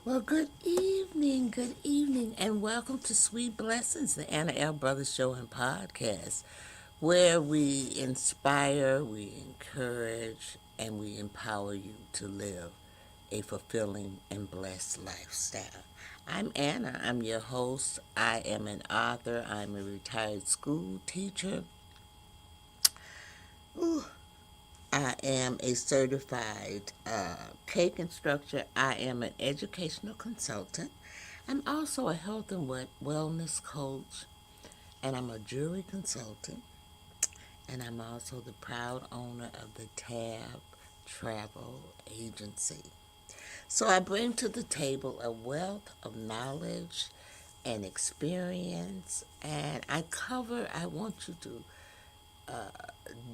Well, good evening, and welcome to Sweet Blessings, the Anna L. Brothers Show and Podcast, where we inspire, we encourage, and we empower you to live a fulfilling and blessed lifestyle. I'm Anna. I'm your host. I am an author. I'm a retired school teacher. Ooh, I am a certified cake instructor. I am an educational consultant. I'm also a health and wellness coach, and I'm a jewelry consultant, and I'm also the proud owner of the Tab Travel Agency. So I bring to the table a wealth of knowledge and experience, and I want you to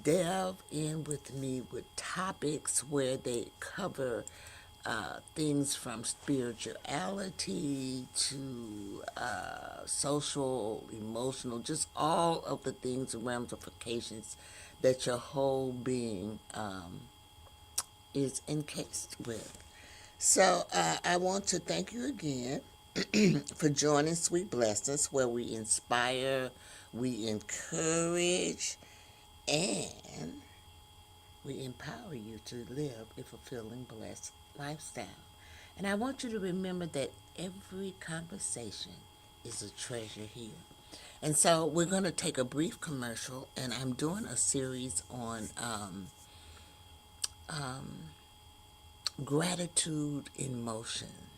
delve in with me with topics where they cover things from spirituality to social, emotional, just all of the things and ramifications that your whole being is encased with. So I want to thank you again for joining Sweet Blessings, where we inspire, we encourage, and we empower you to live a fulfilling, blessed lifestyle. And I want you to remember that every conversation is a treasure here. And so we're going to take a brief commercial, and I'm doing a series on gratitude in motion.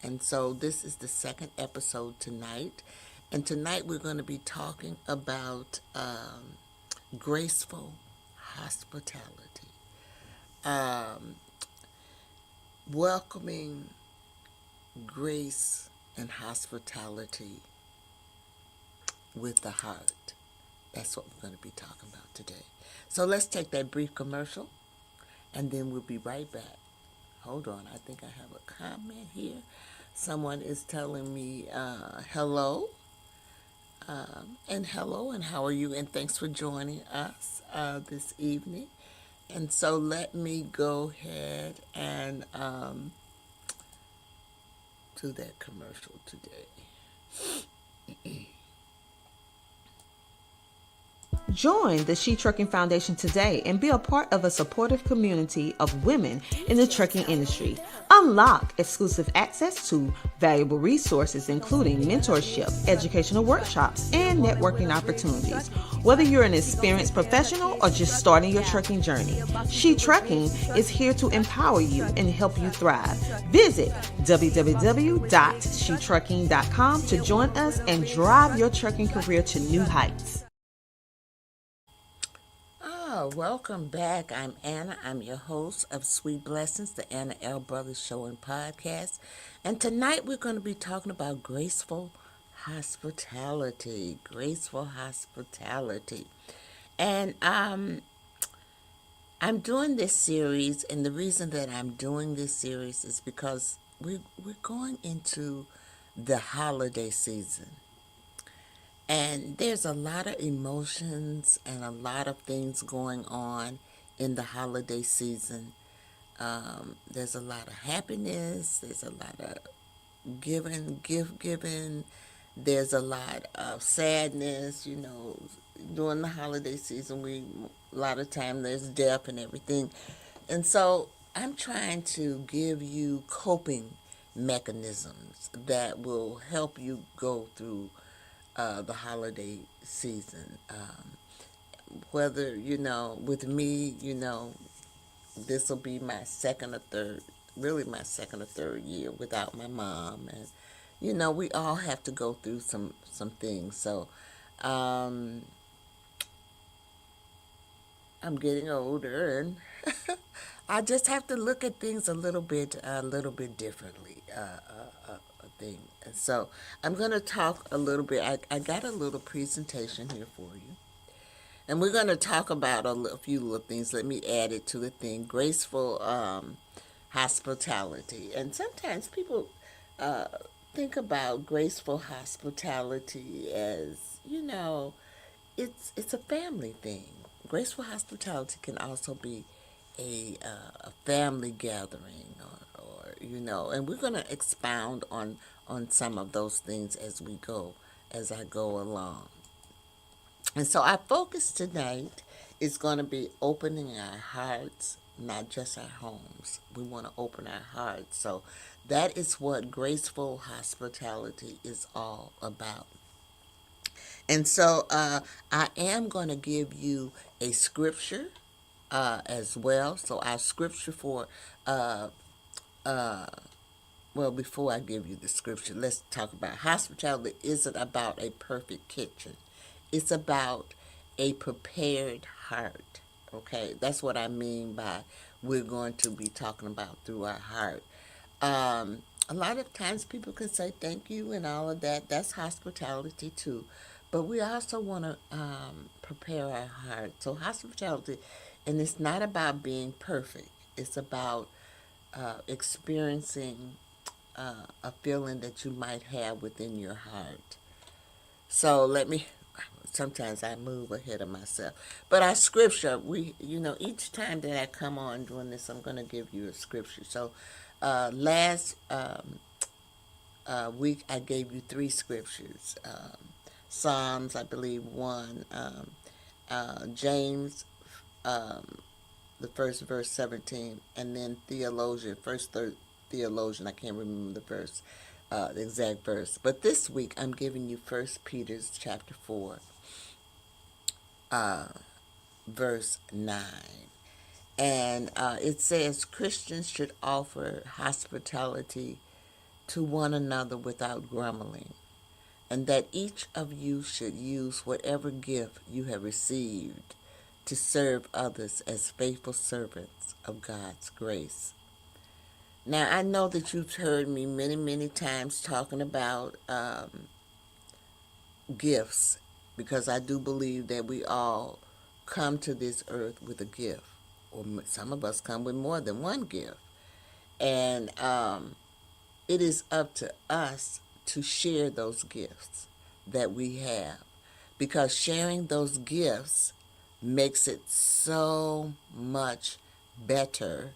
And so this is the second episode tonight. And tonight we're going to be talking about graceful hospitality. Um, Welcoming grace and hospitality with the heart. That's what we're going to be talking about today. So let's take that brief commercial, and then we'll be right back. Hold on, I think I have a comment here. Someone is telling me hello, and how are you? And thanks for joining us this evening. And so let me go ahead and do that commercial today. Join the She Trucking Foundation today and be a part of a supportive community of women in the trucking industry. Unlock exclusive access to valuable resources, including mentorship, educational workshops, and networking opportunities. Whether you're an experienced professional or just starting your trucking journey, She Trucking is here to empower you and help you thrive. Visit www.shetrucking.com to join us and drive your trucking career to new heights. Welcome back. I'm Anna. I'm your host of Sweet Blessings, the Anna L. Brothers Show and Podcast. And tonight we're going to be talking about graceful hospitality. Graceful hospitality. And I'm doing this series, and the reason that I'm doing this series is because we're going into the holiday season. And there's a lot of emotions and a lot of things going on in the holiday season. There's a lot of happiness. There's a lot of gift giving. There's a lot of sadness. During the holiday season, a lot of time there's death and everything. And so I'm trying to give you coping mechanisms that will help you go through the holiday season. Whether, with me, this will be my second or third, really my second or third year without my mom. And, we all have to go through some things. So, I'm getting older, and I just have to look at things a little bit differently. Thing. And so I'm going to talk a little bit. I got a little presentation here for you. And we're going to talk about a few little things. Let me add it to the thing. Graceful hospitality. And sometimes people uh, think about graceful hospitality as, it's a family thing. Graceful hospitality can also be a family gathering, or and we're going to expound on some of those things as I go along. And so our focus tonight is going to be opening our hearts, not just our homes. We want to open our hearts. So that is what graceful hospitality is all about. And so I am going to give you a scripture as well. So our scripture for, well, before I give you the scripture, let's talk about hospitality. Isn't about a perfect kitchen. It's about a prepared heart. Okay, that's what I mean by we're going to be talking about through our heart. A lot of times people can say thank you and all of that. That's hospitality too. But we also want to prepare our heart. So hospitality, and it's not about being perfect. It's about experiencing a feeling that you might have within your heart. So sometimes I move ahead of myself. But our scripture, each time that I come on doing this, I'm going to give you a scripture. So last week I gave you three scriptures. Psalms, I believe, one. James, the first verse 17, and then theologian, I can't remember the exact verse. But this week I'm giving you First Peter's chapter 4, verse 9. And it says Christians should offer hospitality to one another without grumbling, and that each of you should use whatever gift you have received to serve others as faithful servants of God's grace. Now, I know that you've heard me many, many times talking about gifts, because I do believe that we all come to this earth with a gift, or some of us come with more than one gift. And it is up to us to share those gifts that we have, because sharing those gifts makes it so much better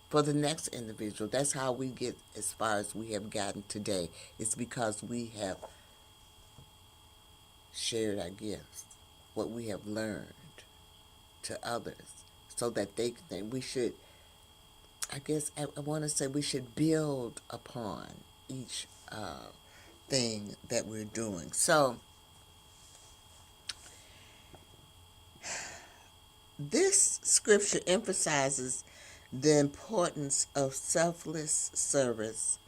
for the next individual. That's how we get as far as we have gotten today. It's because we have shared our gifts, what we have learned, to others, so that we should, I guess I want to say we should build upon each thing that we're doing. So this scripture emphasizes the importance of selfless service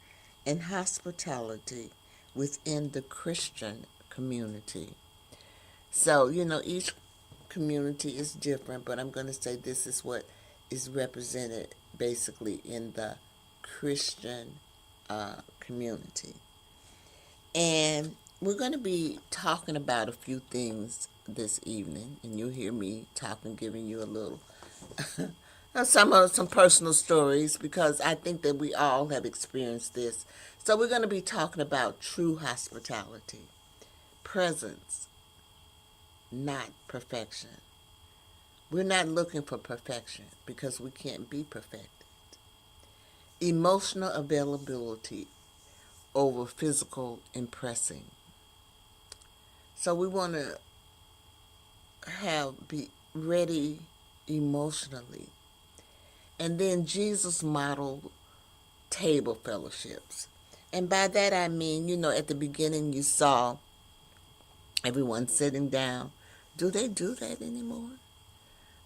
and hospitality within the Christian community. So, each community is different, but I'm going to say this is what is represented basically in the Christian community. And we're going to be talking about a few things this evening, and you'll hear me talking, giving you a little some personal stories, because I think that we all have experienced this. So we're going to be talking about true hospitality, presence, not perfection. We're not looking for perfection because we can't be perfected. Emotional availability over physical impressing. So we want to be ready emotionally. And then Jesus modeled table fellowships. And by that I mean, at the beginning you saw everyone sitting down. Do they do that anymore?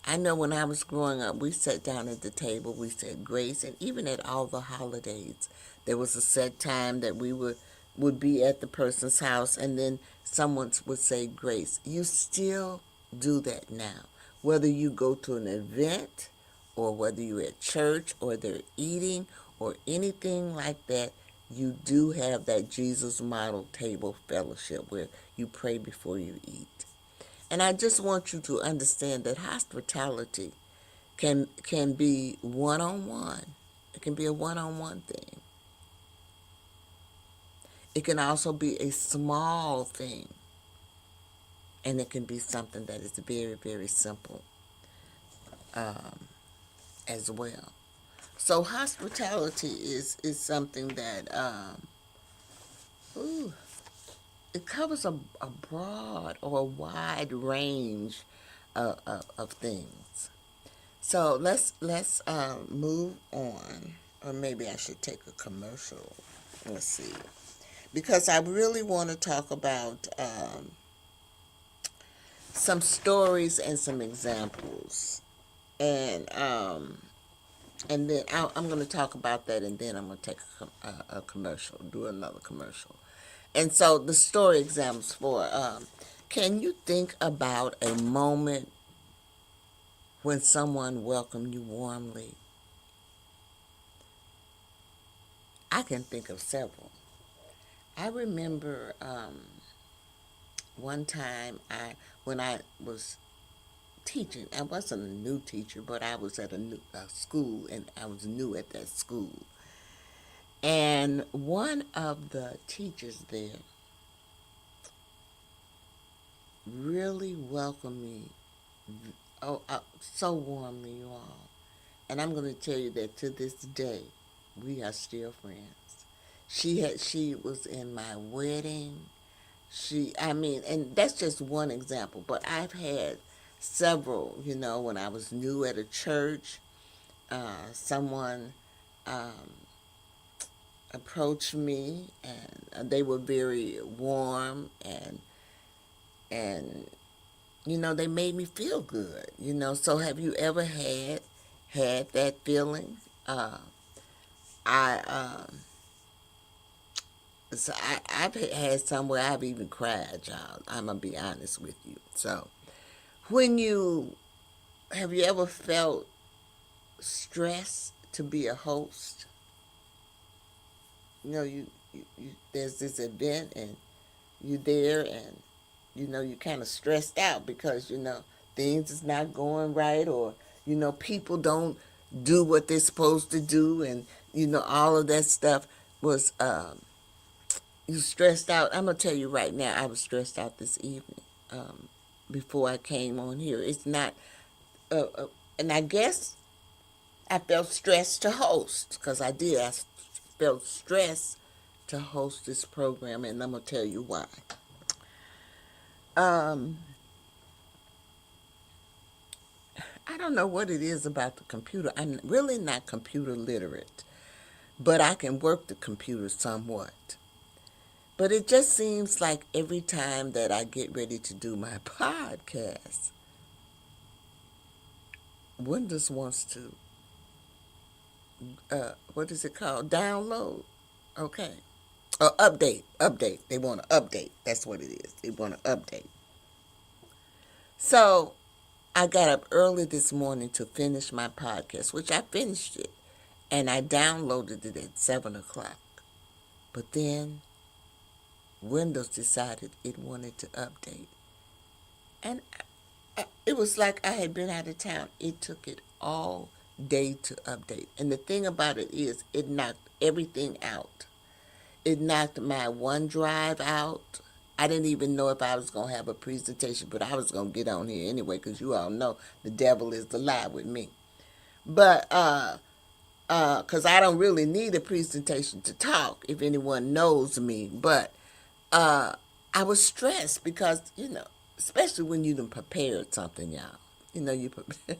I know when I was growing up, we sat down at the table, we said grace, and even at all the holidays, there was a set time that we would be at the person's house, and then someone would say grace. You still do that now, whether you go to an event, or whether you're at church, or they're eating, or anything like that. You do have that Jesus model table fellowship where you pray before you eat. And I just want you to understand that hospitality can be one-on-one. It can be a one-on-one thing. It can also be a small thing. And it can be something that is very, very simple as well. So hospitality is something that ooh, it covers a broad or a wide range of things. So let's move on, or maybe I should take a commercial. Let's see, because I really want to talk about some stories and some examples, and then I'm going to talk about that, and then I'm going to take a commercial, do another commercial. And so the story exams for can you think about a moment when someone welcomed you warmly? I can think of several. I remember one time when I was teaching. I wasn't a new teacher, but I was at a new school, and I was new at that school. And one of the teachers there really welcomed me, so warmly, you all. And I'm going to tell you that to this day, we are still friends. She was in my wedding. I mean, and that's just one example, but I've had several, when I was new at a church, someone approached me, and they were very warm, and they made me feel good. So have you ever had that feeling? I so I've had some where I've even cried, y'all. I'm gonna be honest with you. So when you have you ever felt stress to be a host? You there's this event, and you there, and you kind of stressed out because things is not going right, or people don't do what they're supposed to do, and all of that stuff was you stressed out. I'm gonna tell you right now, I was stressed out this evening, before I came on here. It's not and I guess I felt stressed to host, because I felt stressed to host this program, and I'm gonna tell you why. um I don't know what it is about the computer. I'm really not computer literate, but I can work the computer somewhat. But it just seems like every time that I get ready to do my podcast, Windows wants to, what is it called? Download. Okay. Update. They want to update. That's what it is. They want to update. So I got up early this morning to finish my podcast, which I finished it, and I downloaded it at 7 o'clock. But then Windows decided it wanted to update. And it was like I had been out of town. It took it all day to update. And the thing about it is, it knocked everything out. It knocked my OneDrive out. I didn't even know if I was going to have a presentation, but I was going to get on here anyway, because you all know the devil is the lie with me. But, because I don't really need a presentation to talk, if anyone knows me. But I was stressed because, especially when you done prepared something, y'all. You prepare,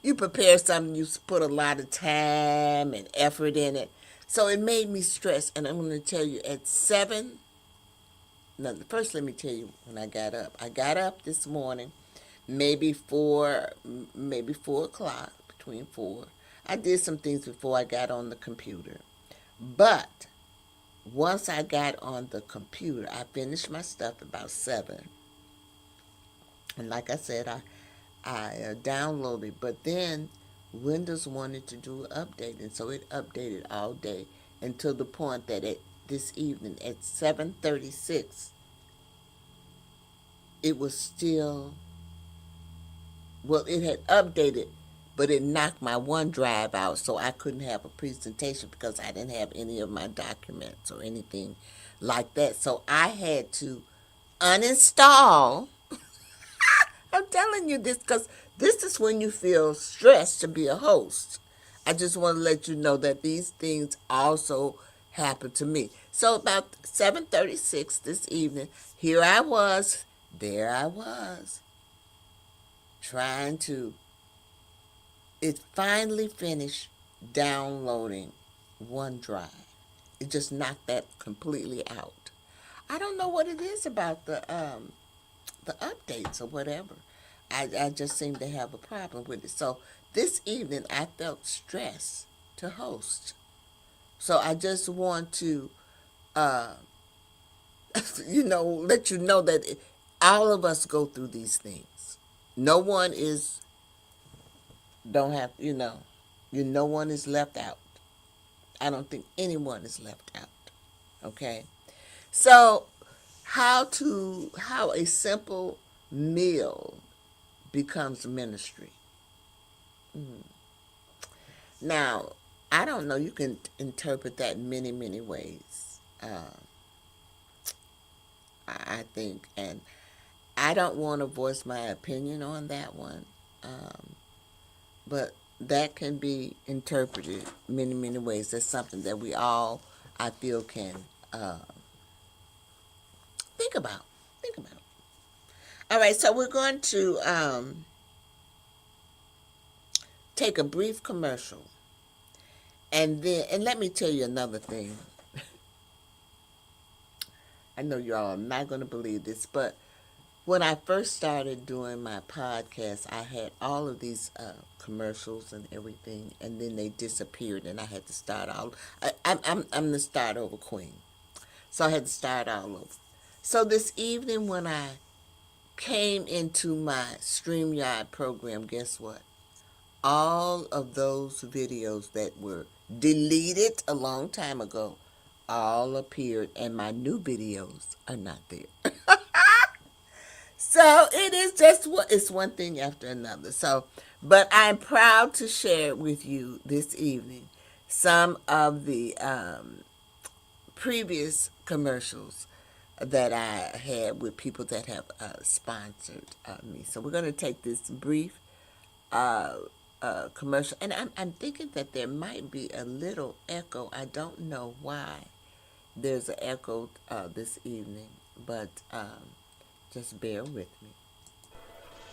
you prepare something, you put a lot of time and effort in it. So it made me stress. And I'm going to tell you, at 7, no, first let me tell you when I got up. I got up this morning, maybe 4 o'clock, between 4. I did some things before I got on the computer. But once I got on the computer, I finished my stuff about 7. And like I said, I downloaded. But then Windows wanted to do an update, and so it updated all day until the point that this evening at 7:36, it was still, well, it had updated, but it knocked my OneDrive out, so I couldn't have a presentation because I didn't have any of my documents or anything like that. So I had to uninstall. I'm telling you this because this is when you feel stressed to be a host. I just want to let you know that these things also happened to me. So about 7:36 this evening, here I was, there I was, trying to, it finally finished downloading OneDrive. It just knocked that completely out. I don't know what it is about the updates or whatever. I just seem to have a problem with it. So this evening I felt stressed to host. So I just want to, uh, let you know that all of us go through these things. No one is, don't have, no one is left out. I don't think anyone is left out. Okay? So, how a simple meal becomes ministry. Now, I don't know. You can interpret that many, many ways. I think, and I don't want to voice my opinion on that one, but that can be interpreted many, many ways. That's something that we all, I feel, can uh, think about. Think about. All right, so we're going to take a brief commercial, and let me tell you another thing. I know y'all are not going to believe this, but when I first started doing my podcast, I had all of these commercials and everything, and then they disappeared, and I had to start all. I'm the start over queen, so I had to start all over. So this evening, when I came into my StreamYard program, guess what? All of those videos that were deleted a long time ago all appeared, and my new videos are not there. So it is just it's one thing after another. So, but I'm proud to share with you this evening some of the previous commercials that I had with people that have sponsored me. So we're going to take this brief commercial, and I'm thinking that there might be a little echo. I don't know why there's an echo this evening, but just bear with me.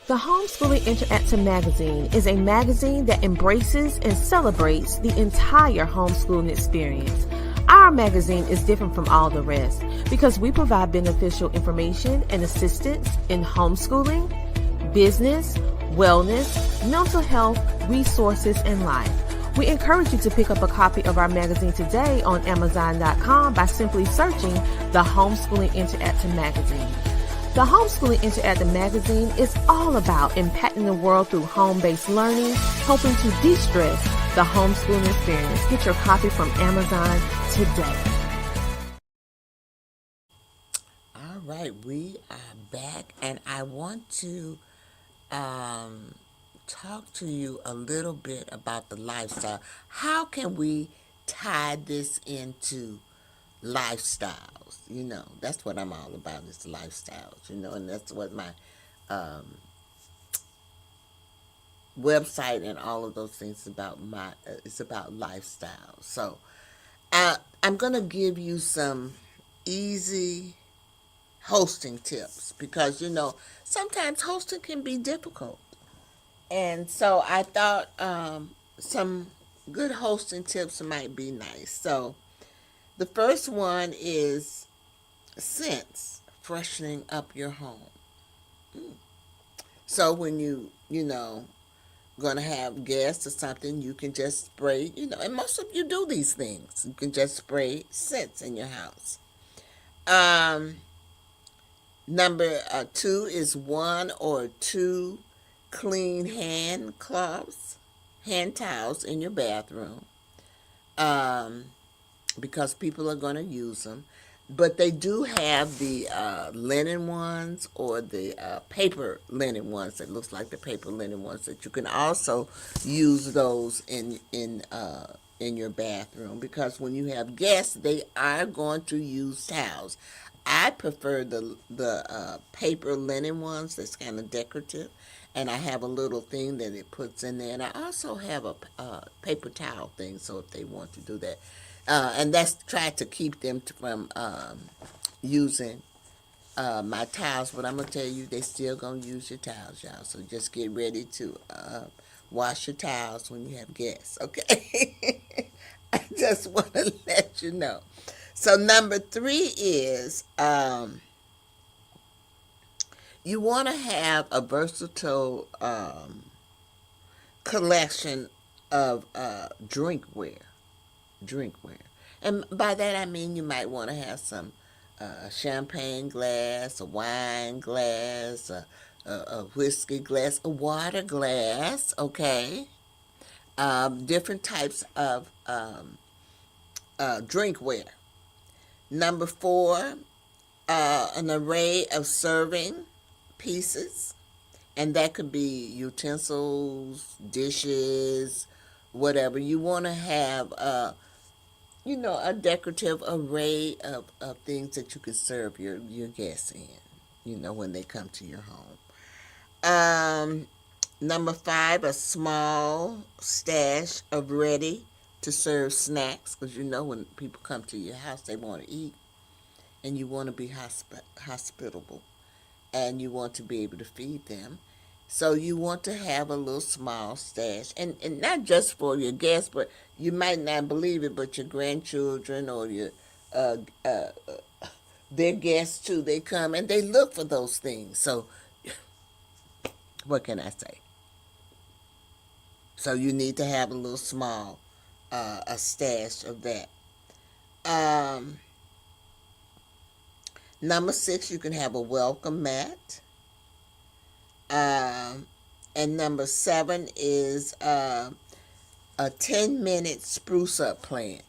The Homeschooling Interactive Magazine is a magazine that embraces and celebrates the entire homeschooling experience. Our magazine is different from all the rest because we provide beneficial information and assistance in homeschooling, business, wellness, mental health, resources, and life. We encourage you to pick up a copy of our magazine today on Amazon.com by simply searching the Homeschooling Interactive Magazine. The Homeschooling Interactive Magazine is all about impacting the world through home-based learning, helping to de-stress the homeschooling experience. Get your copy from Amazon today. All right, we are back, and I want to talk to you a little bit about the lifestyle. How can we tie this into lifestyles? That's what I'm all about, is lifestyles, and that's what my website and all of those things is about. It's about lifestyle. So I'm going to give you some easy hosting tips because, sometimes hosting can be difficult. And so I thought some good hosting tips might be nice. So the first one is scents, freshening up your home. So when going to have guests or something, you can just spray, and most of you do these things. You can just spray scents in your house. Number two is one or two clean hand cloths, hand towels in your bathroom, because people are going to use them. But they do have the linen ones or the paper linen ones that looks like the paper linen ones that you can also use those in your bathroom, because when you have guests, they are going to use towels. I prefer the paper linen ones that's kind of decorative, and I have a little thing that it puts in there, and I also have a paper towel thing, so if they want to do that, and that's try to keep them from using my towels. But I'm gonna tell you, they still gonna use your towels, y'all. So just get ready to wash your towels when you have guests, okay? I just want to let you know. So number three is you want to have a versatile collection of drinkware. Drinkware. And by that I mean you might want to have some champagne glass, a wine glass, a whiskey glass, a water glass, okay? Different types of drinkware. Number four, an array of serving pieces, and that could be utensils, dishes, whatever. You want to have, a decorative array of things that you could serve your guests in, when they come to your home. Number five, a small stash of ready to serve snacks, because when people come to your house, they want to eat, and you want to be hospitable, and you want to be able to feed them. So you want to have a little small stash, and not just for your guests, but you might not believe it, but your grandchildren or your uh, uh, their guests too. They come and they look for those things. So what can I say? So you need to have a little small a stash of that. Um, Number six, you can have a welcome mat. Um, and number seven is a 10-minute spruce up plan.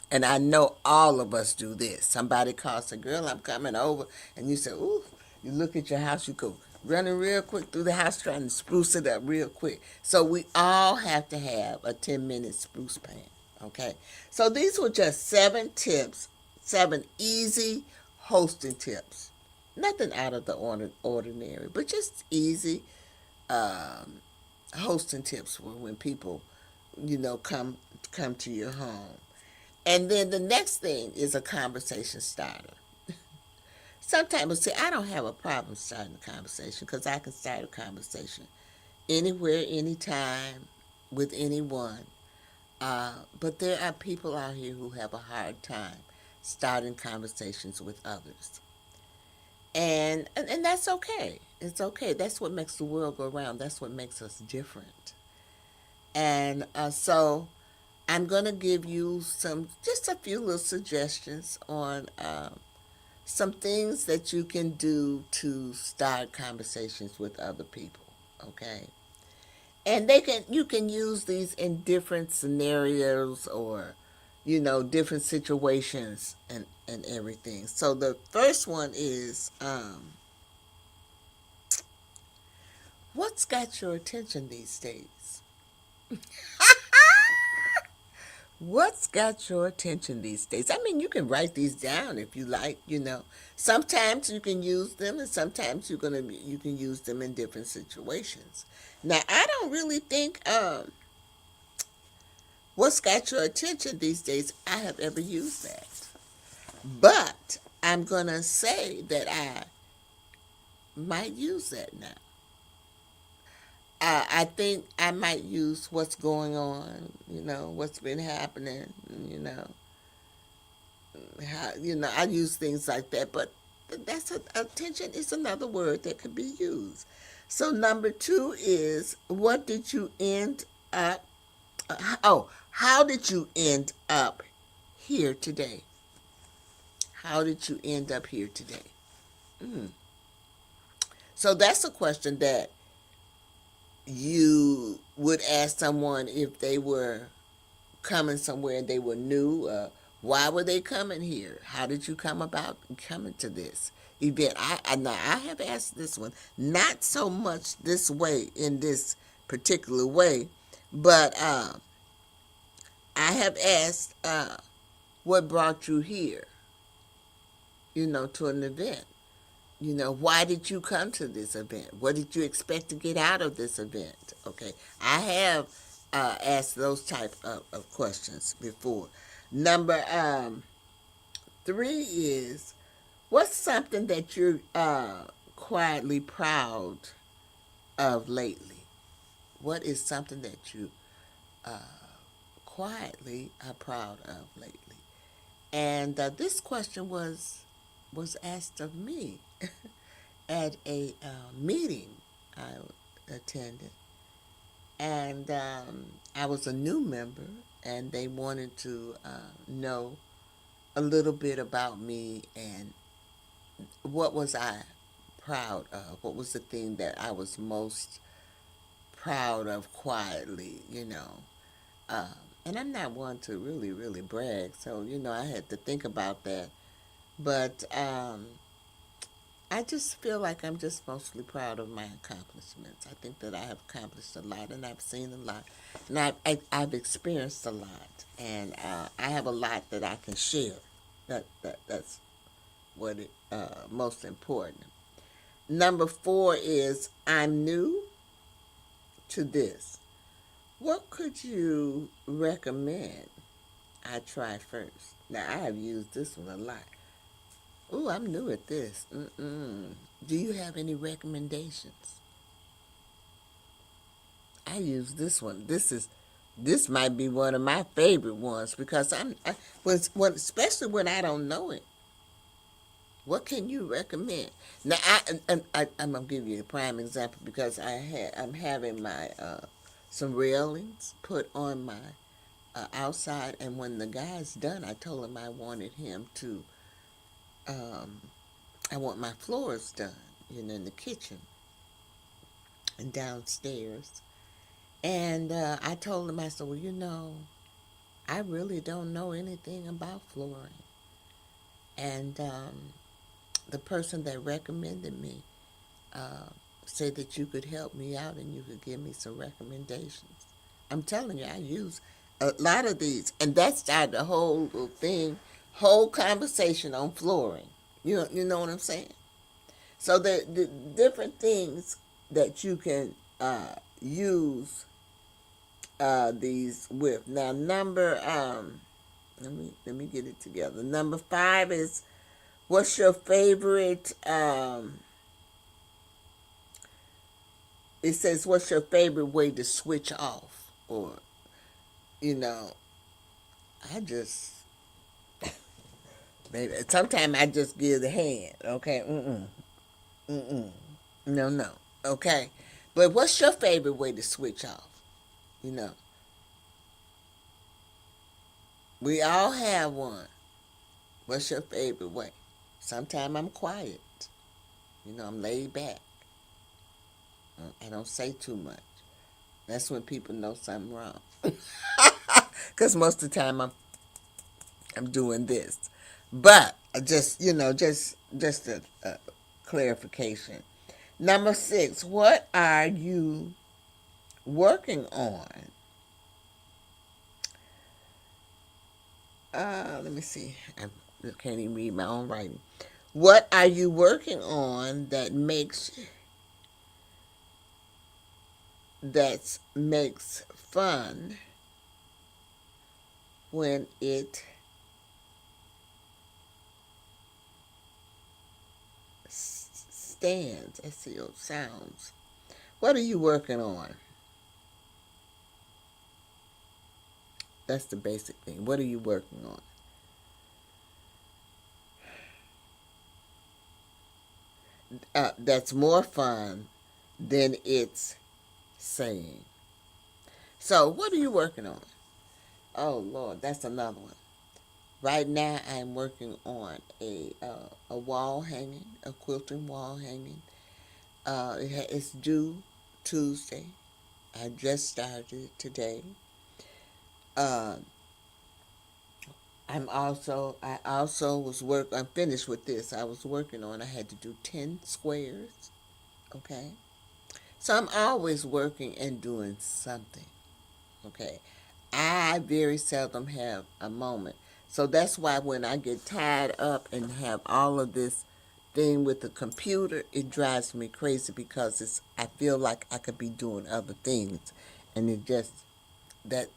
And I know all of us do this. Somebody calls a girl, I'm coming over, and you say, ooh, you look at your house, you go running real quick through the house trying to spruce it up real quick. So we all have to have a 10-minute spruce plan, okay? So these were just 7 tips, 7 easy hosting tips. Nothing out of the ordinary, but just easy hosting tips for when people, come to your home. And then the next thing is a conversation starter. Sometimes people say, I don't have a problem starting a conversation because I can start a conversation anywhere, anytime, with anyone. But there are people out here who have a hard time starting conversations with others. And that's okay. It's okay. That's what makes the world go round. That's what makes us different. And so I'm going to give you just a few little suggestions on some things that you can do to start conversations with other people. Okay, and you can use these in different scenarios or different situations and everything. So the first one is what's got your attention these days? What's got your attention these days? I mean, you can write these down if you like. Sometimes you can use them, and sometimes you can use them in different situations. Now, I don't really think what's got your attention these days, I have ever used that. But I'm gonna say that I might use that now. I think I might use what's going on, what's been happening, I use things like that, but attention is another word that could be used. So number 2 is what did you end up? How did you end up here today? How did you end up here today? So that's a question that you would ask someone if they were coming somewhere and they were new. Why were they coming here? How did you come about coming to this event? Now I have asked this one, not so much this way in this particular way, but I have asked what brought you here, to an event. Why did you come to this event? What did you expect to get out of this event? Okay, I have asked those type of questions before. Number 3 is, what's something that you're quietly proud of lately? What is something that you quietly are proud of lately? And this question was asked of me at a meeting I attended, and I was a new member, and they wanted to know a little bit about me and what was I proud of. What was the thing that I was most proud of quietly, Um, and I'm not one to really, really brag, so I had to think about that. But I just feel like I'm just mostly proud of my accomplishments. I think that I have accomplished a lot, and I've seen a lot, and I've experienced a lot, and I have a lot that I can share. That's what it most important. Number 4 is, I'm new to this. What could you recommend I try first? Now, I have used this one a lot. Ooh, I'm new at this. Do you have any recommendations? I use this one. This might be one of my favorite ones because especially when I don't know it. What can you recommend? Now, I'm gonna give you a prime example because I'm having my some railings put on my outside, and when the guy's done, I told him I wanted him to. I want my floors done, in the kitchen and downstairs. And I told him, I said, well, I really don't know anything about flooring. And the person that recommended me uh, said that you could help me out and you could give me some recommendations. I'm telling you, I use a lot of these, and that started the whole little thing, whole conversation on flooring. You know what I'm saying? So the different things that you can use these with. Now, number let me get it together. Number 5 is, what's your favorite? It says, what's your favorite way to switch off? Or, you know, I just, maybe sometimes I just give the hand. Okay, no, no. Okay, but what's your favorite way to switch off? You know, we all have one. What's your favorite way? Sometimes I'm quiet. I'm laid back. I don't say too much. That's when people know something wrong. Because most of the time I'm doing this. But just a clarification. Number 6, what are you working on? Let me see. I can't even read my own writing. What are you working on that makes fun when it stands? SEO sounds. What are you working on? That's the basic thing. What are you working on? That's more fun than it's saying. So, what are you working on? Oh Lord, that's another one. Right now, I'm working on a wall hanging, a quilting wall hanging. It's due Tuesday. I just started it today. Uh, I also I'm finished with this. I was working on. I had to do 10 squares. Okay, so I'm always working and doing something. Okay, I very seldom have a moment. So that's why when I get tied up and have all of thing with the computer, it drives me crazy because I feel like I could be doing other things, and it just that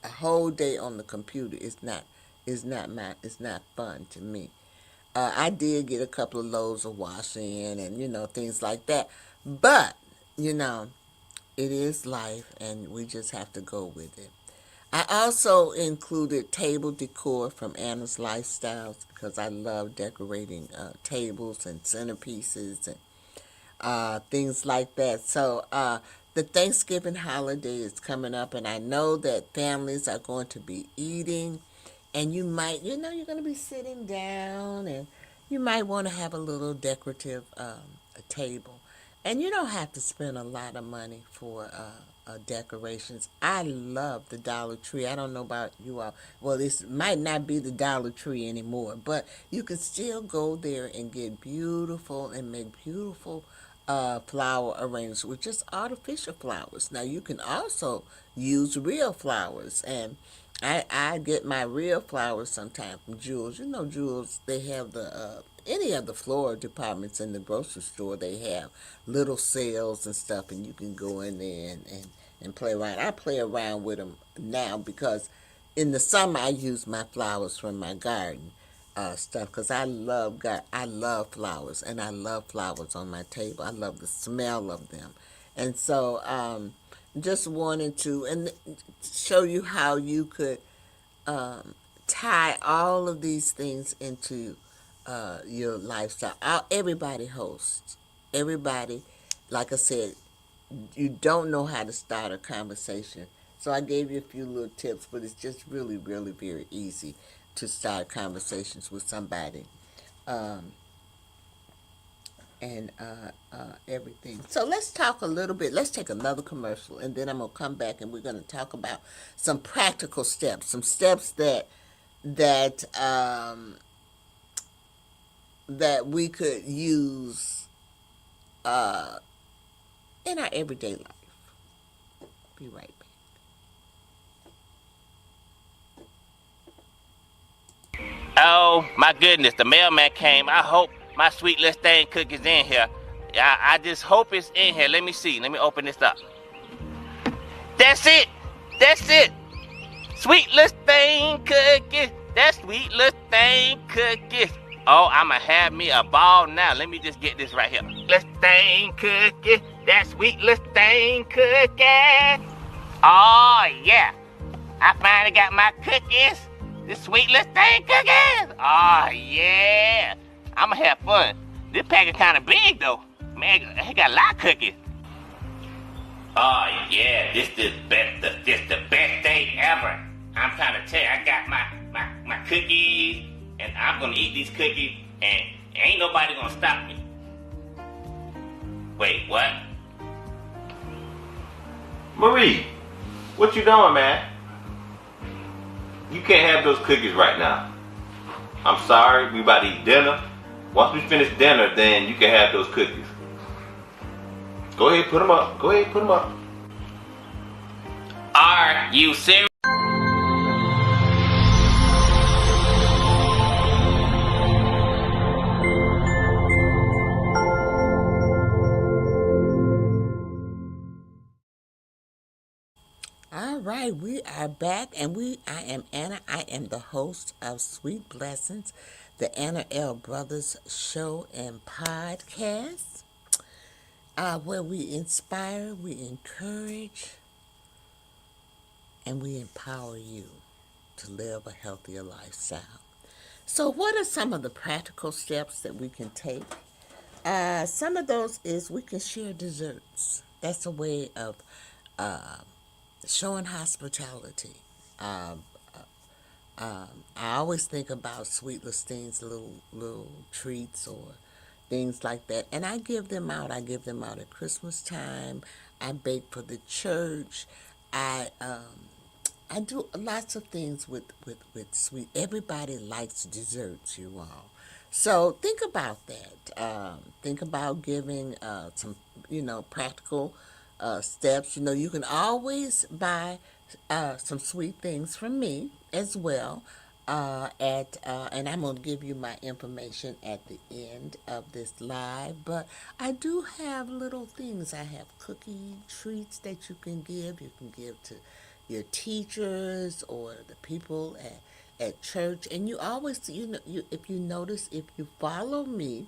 a whole day on the computer is not fun to me. I did get a couple of loads of washing and things like that, but you know it is life, and we just have to go with it. I also included table decor from Anna's Lifestyles because I love decorating tables and centerpieces and things like that. So the Thanksgiving holiday is coming up, and I know that families are going to be eating, and you're going to be sitting down, and you might want to have a little decorative a table. And you don't have to spend a lot of money for decorations. I love the Dollar Tree. I don't know about you all. Well, this might not be the Dollar Tree anymore, but you can still go there and get beautiful and make beautiful flower arrangements with just artificial flowers. Now, you can also use real flowers, and I get my real flowers sometimes from Jewels. You know, Jewels, they have any of the floral departments in the grocery store. They have little sales and stuff, and you can go in there and play around. I play around with them now because in the summer I use my flowers from my garden stuff because I love flowers, and I love flowers on my table. I love the smell of them, and so just wanted to show you how you could tie all of these things into your lifestyle. Everybody hosts. Everybody, like I said, you don't know how to start a conversation. So I gave you a few little tips, but it's just really, really very easy to start conversations with somebody. Um, and everything. So let's talk a little bit. Let's take another commercial, and then I'm gonna come back, and we're gonna talk about some practical steps, some steps that that we could use uh, in our everyday life. Be right back. Oh my goodness, the mailman came. I hope my sweet little thing cookie's in here. I just hope it's in here. Let me see. Let me open this up. That's it. That's it. Sweet little thing cookie. That sweet little thing cookie. Oh, I'ma have me a ball now. Let me just get this right here. Little thing cookie. That sweet little thing cookie. Oh yeah. I finally got my cookies. This sweet little thing cookies. Oh yeah. I'ma have fun. This package kinda big though. Man, it got a lot of cookies. Oh yeah, this the best day ever. I'm trying to tell you, I got my cookies, and I'm gonna eat these cookies, and ain't nobody gonna stop me. Wait, what? Marie, what you doing, man? You can't have those cookies right now. I'm sorry, we about to eat dinner. Once we finish dinner, then you can have those cookies. Go ahead, put them up. Go ahead, put them up. Are you serious? All right, we are back, and I am Anna. I am the host of Sweet Blessings, the Anna L. Brothers show and podcast, where we inspire, we encourage, and we empower you to live a healthier lifestyle. So, what are some of the practical steps that we can take? Some of those is we can share desserts. That's a way of uh, showing hospitality. Um, I always think about Sweet Lustine's little treats or things like that, and I give them out. I give them out at Christmas time. I bake for the church. I do lots of things with sweet. Everybody likes desserts, you all. So think about that. Think about giving some, practical steps. You can always buy some sweet things from me as well. and I'm going to give you my information at the end of this live, but I do have little things. I have cookie treats that you can give. You can give to your teachers or the people at church. And you always, if you notice, if you follow me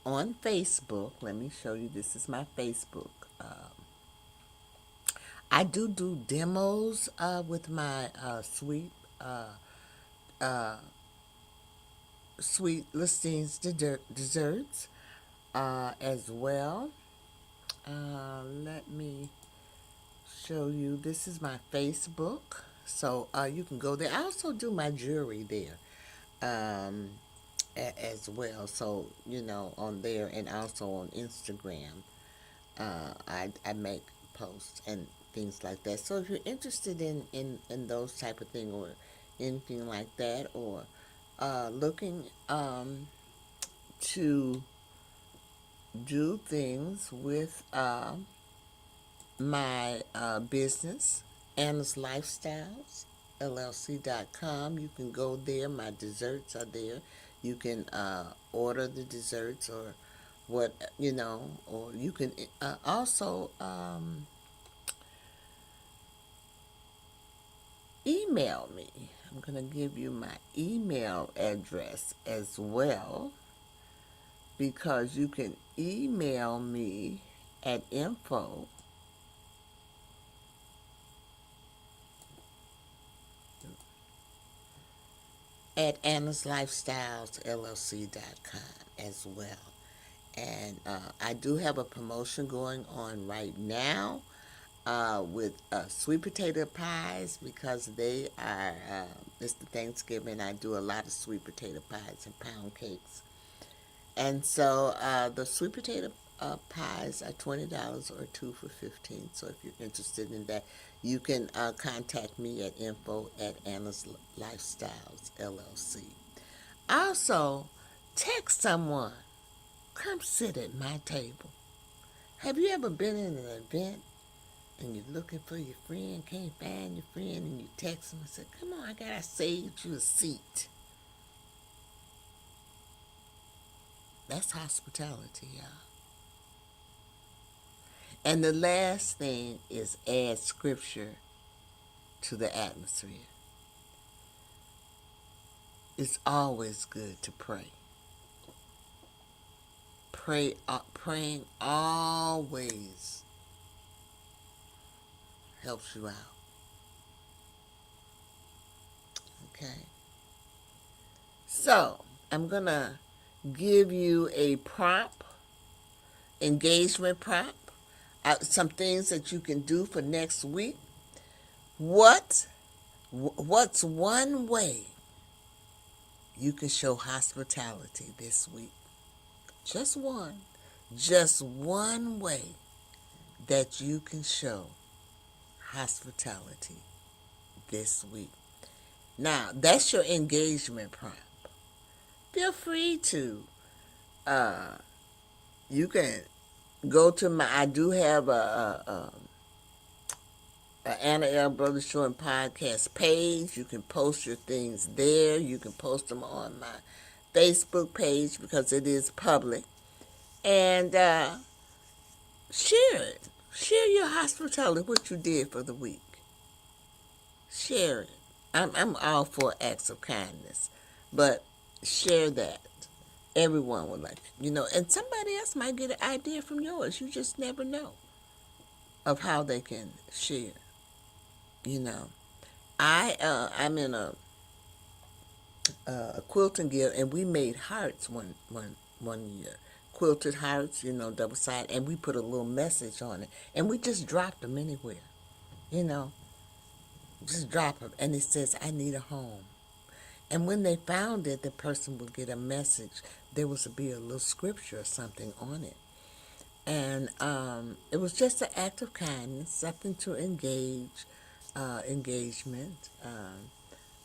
on Facebook, let me show you, this is my Facebook. I do demos with my uh, sweet listings desserts as well. Let me show you. This is my Facebook, so you can go there. I also do my jewelry there as well. So on there and also on Instagram, I make posts and things like that. So if you're interested in those type of thing or anything like that, or looking to do things with my business, Anna's Lifestyles, LLC.com. You can go there. My desserts are there. You can order the desserts or or you can also email me. I'm going to give you my email address as well, because you can email me at info at Anna's Lifestyles LLC.com as well. And I do have a promotion going on right now with sweet potato pies, because they are, it's the Thanksgiving. I do a lot of sweet potato pies and pound cakes. And so the sweet potato pies are $20 or two for $15. So if you're interested in that, you can contact me at info at Anna's Lifestyles LLC. Also, text someone. Come sit at my table. Have you ever been in an event and you're looking for your friend, can't find your friend, and you text them and say, come on, I gotta save you a seat. That's hospitality, y'all. And the last thing is add scripture to the atmosphere. It's always good to pray. Praying always helps you out. Okay? So, I'm going to give you a engagement prompt, some things that you can do for next week. What's one way you can show hospitality this week? Just one way that you can show hospitality this week. Now, that's your engagement prompt. Feel free to, you can go to I do have a Anna L. Brothers Show and Podcast page. You can post your things there. You can post them on my Facebook page because it is public. And share it. Share your hospitality, what you did for the week. Share it. I'm all for acts of kindness, but share that. Everyone would like, and somebody else might get an idea from yours. You just never know of how they can share. I'm in a quilting guild, and we made hearts one year. Quilted hearts, double sided, and we put a little message on it, and we just dropped them anywhere, just drop them, and it says, I need a home. And when they found it, the person would get a message. There was to be a little scripture or something on it. And it was just an act of kindness, something to engagement.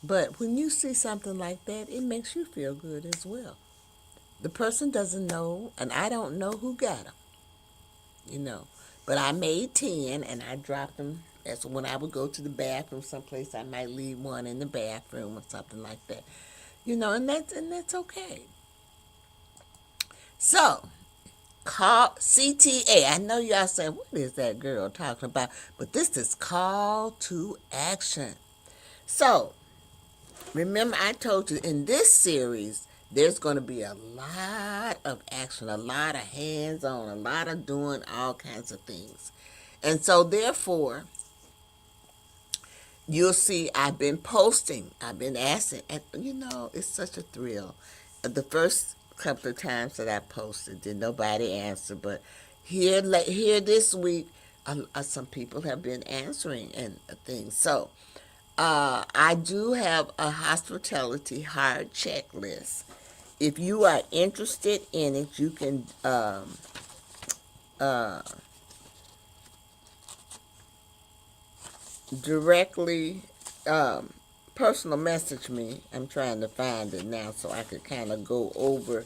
But when you see something like that, it makes you feel good as well. The person doesn't know, and I don't know who got them, But I made 10, and I dropped them as when I would go to the bathroom someplace, I might leave one in the bathroom or something like that. And that's okay. So, call CTA. I know y'all saying, what is that girl talking about? But this is call to action. So, remember I told you in this series, there's going to be a lot of action, a lot of hands-on, a lot of doing all kinds of things. And so, therefore, you'll see I've been posting. I've been asking. And, it's such a thrill. The first couple of times that I posted, did nobody answer. But here this week, some people have been answering and things. So I do have a hospitality hard checklist. If you are interested in it, you can directly personal message me. I'm trying to find it now so I could kind of go over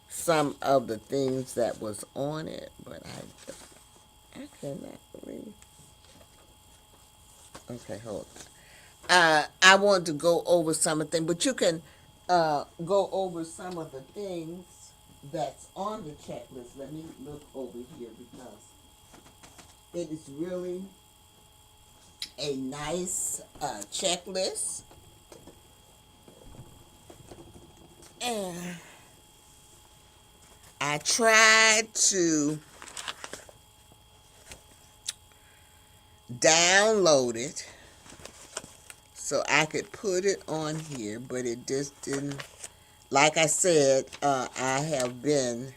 some of the things that was on it, but I cannot believe. Okay, hold on. I want to go over some of the things, but you can go over some of the things that's on the checklist. Let me look over here because it is really a nice checklist. And I tried to download it so I could put it on here, but it just didn't. Like I said, I have been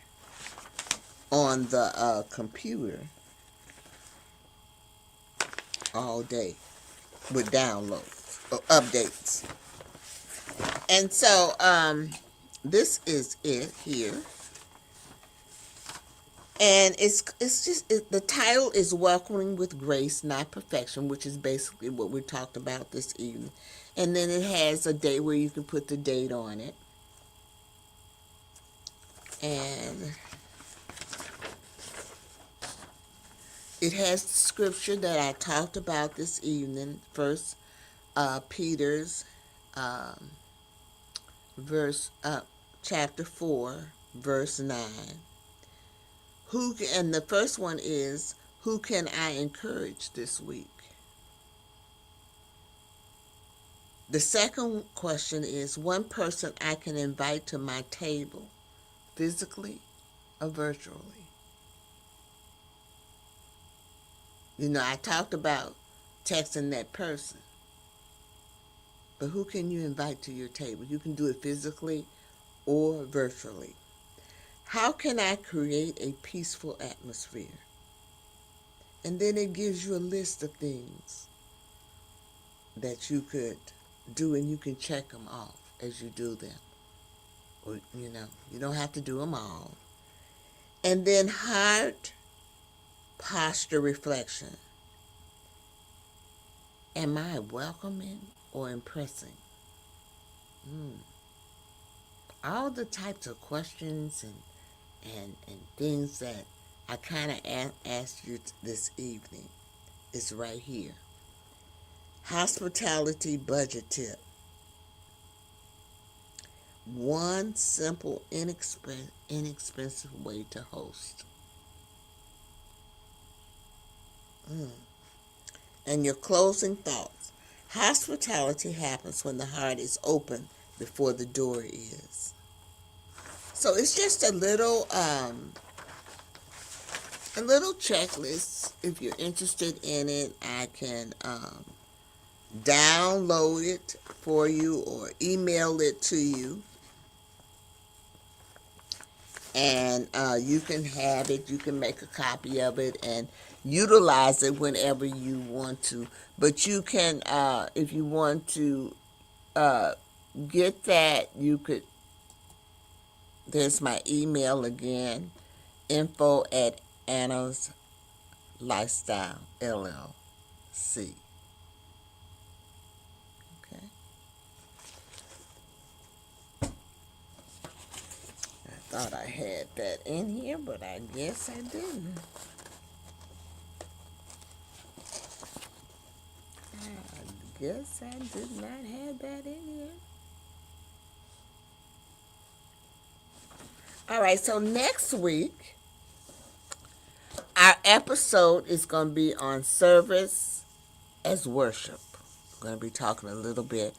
on the computer all day with downloads or updates. And so this is it here. And the title is Welcoming with Grace, Not Perfection, which is basically what we talked about this evening. And then it has a date where you can put the date on it. And it has the scripture that I talked about this evening. First Peter's chapter 4, verse 9. And the first one is, who can I encourage this week? The second question is, one person I can invite to my table, physically or virtually. I talked about texting that person. But who can you invite to your table? You can do it physically or virtually. How can I create a peaceful atmosphere? And then it gives you a list of things that you could do, and you can check them off as you do them. Or, you don't have to do them all. And then heart posture reflection. Am I welcoming or impressing? All the types of questions and things that I kind of asked you this evening is right here. Hospitality budget tip. One simple, inexpensive way to host. And your closing thoughts. Hospitality happens when the heart is open before the door is. So it's just a little checklist. If you're interested in it, I can download it for you or email it to you. And you can have it. You can make a copy of it and utilize it whenever you want to. But you can, if you want to get that, you could. There's my email again, info@Anna's Lifestyle LLC. Okay. I thought I had that in here, but I guess I didn't. guess I did not have that in here. All right, so next week, our episode is going to be on service as worship. We're going to be talking a little bit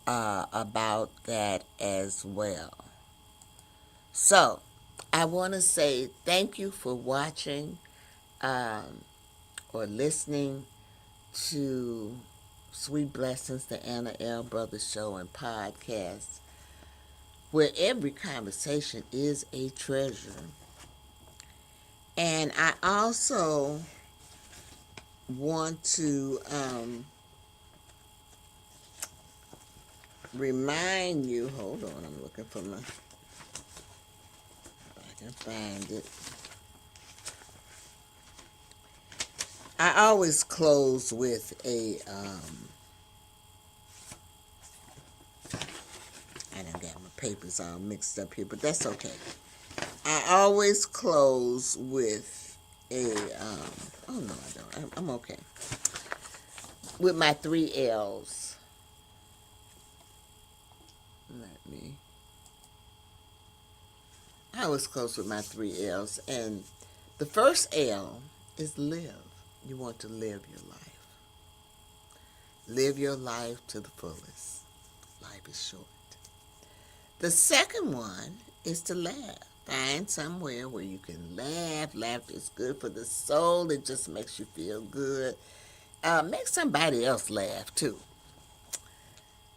about that as well. So, I want to say thank you for watching or listening to Sweet Blessings, the Anna L. Brothers Show and podcast, where every conversation is a treasure. And I also want to remind you, hold on, I'm looking for my, if I can find it. I always close with a, I done got my papers all mixed up here, but that's okay. I always close with a, oh no I don't, I'm okay. With my 3 L's. I always close with my 3 L's. And the first L is live. You want to live your life. Live your life to the fullest. Life is short. The second one is to laugh. Find somewhere where you can laugh. Laughter is good for the soul. It just makes you feel good. Make somebody else laugh too.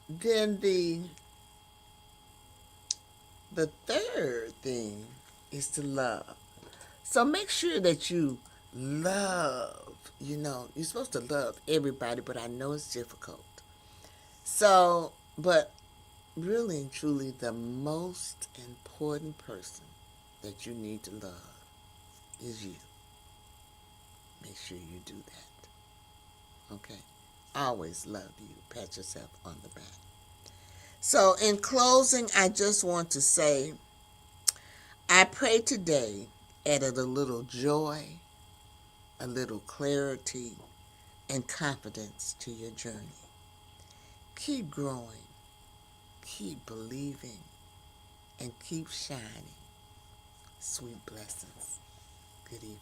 Then the third thing is to love. So make sure that you love. You know, you're supposed to love everybody, but I know it's difficult. So, but really and truly, the most important person that you need to love is you. Make sure you do that. Okay? Always love you. Pat yourself on the back. So, in closing, I just want to say, I pray today added a little joy, a little clarity, and confidence to your journey. Keep growing, keep believing, and keep shining. Sweet blessings. Good evening.